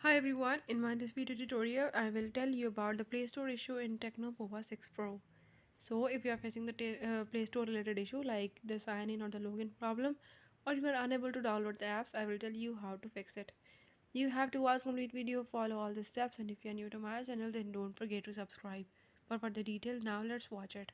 Hi everyone, in this video tutorial I will tell you about the Play Store issue in Tecno Pova 6 Pro. So if you are facing the Play Store related issue like the sign in or the login problem, or you are unable to download the apps, I will tell you how to fix it. You have to watch complete video, follow all the steps, and if you are new to my channel then don't forget to subscribe. But for the details now let's watch it.